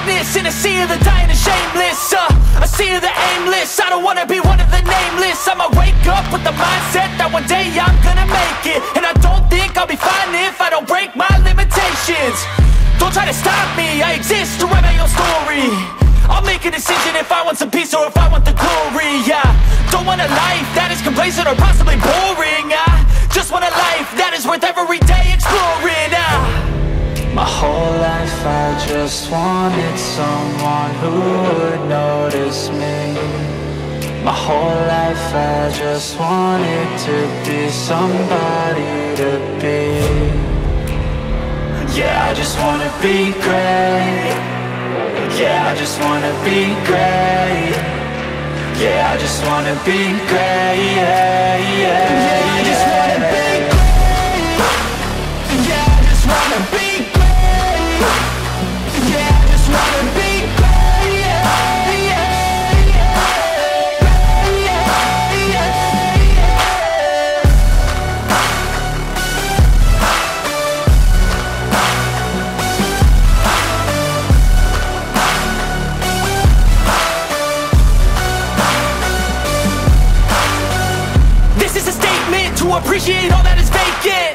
darkness in a sea of the dying and shameless, a sea of the aimless. I don't wanna be one of the nameless. I'ma wake up with the mindset that one day I'm gonna make it. And I don't think I'll be fine if I don't break my limitations. Don't try to stop me, I exist to write my own story. I'll make a decision if I want some peace or if I want the glory. Yeah, don't want a life that is complacent or possibly boring. I just want a life that is worth every day exploring. My whole life I just wanted someone who would notice me. My whole life I just wanted to be somebody to be. Yeah, I just wanna be great. Yeah, I just wanna be great. Yeah, I just wanna be great. Yeah, yeah, I just wanna be great. Yeah, I just wanna be great. Yeah, I just wanna be great. Yeah, yeah, to appreciate all that is vacant.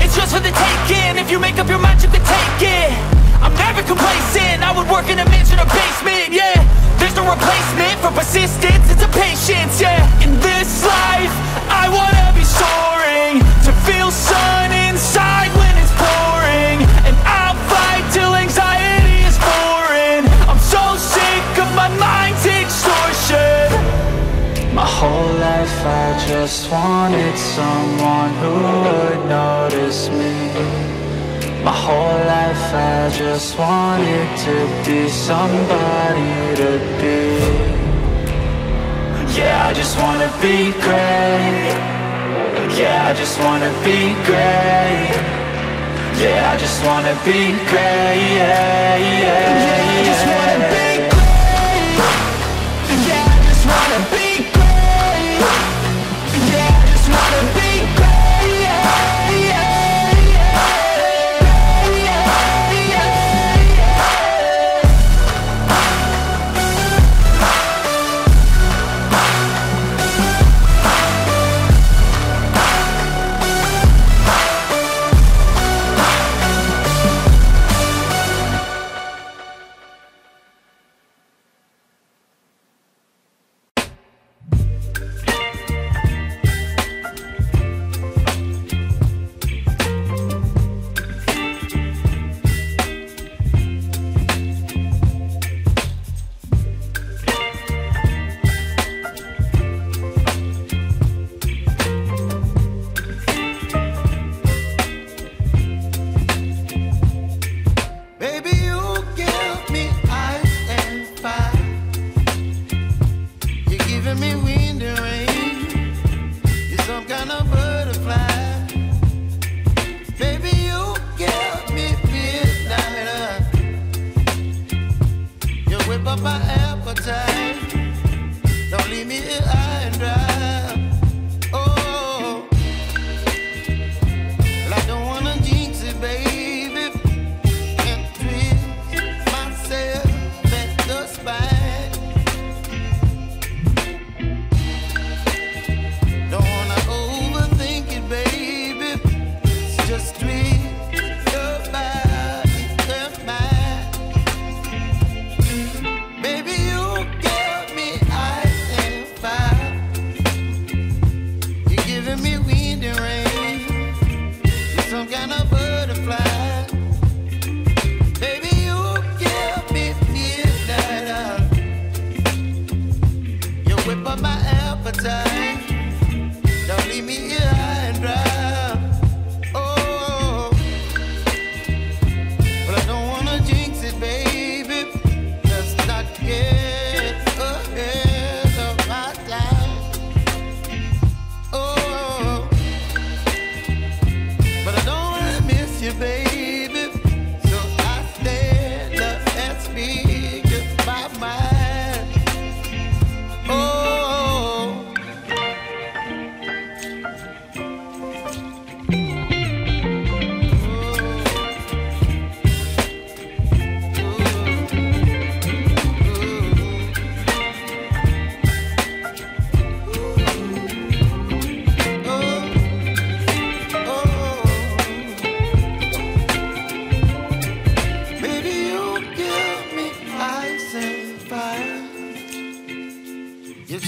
It's just for the taking. If you make up your mind, you can take it. I'm never complacent. I would work in a mansion or basement. Yeah, there's no replacement for persistence. It's a patience. Yeah, in this life I wanna be soaring, to feel sun inside when it's pouring. And I'll fight till anxiety is foreign. I'm so sick of my mind's extortion. My whole life I just wanted someone who would notice me. My whole life I just wanted to be somebody to be. Yeah, I just wanna be great. Yeah, I just wanna be great. Yeah, I just wanna be great. Yeah, yeah, yeah, I just wanna be great. Yeah, I just wanna be great. Yeah, I just wanna be great. Yeah, yeah, yeah, yeah, yeah.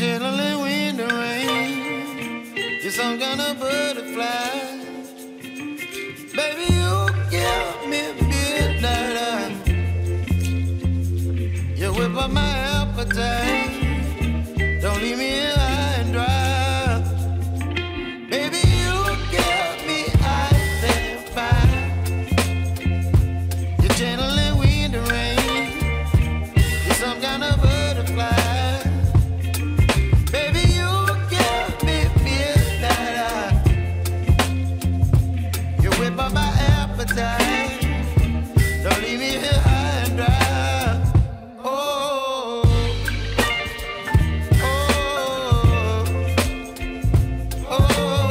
chilling in the rain. You're some kind of butterfly. Baby, you give me midnight. You whip up my appetite. Don't leave me here high and dry. Baby, you give me ice and fire. You're channeling wind and rain. You're some kind of butterfly. My appetite. Don't leave me here high and dry. Oh, oh, oh, oh,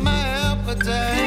my appetite.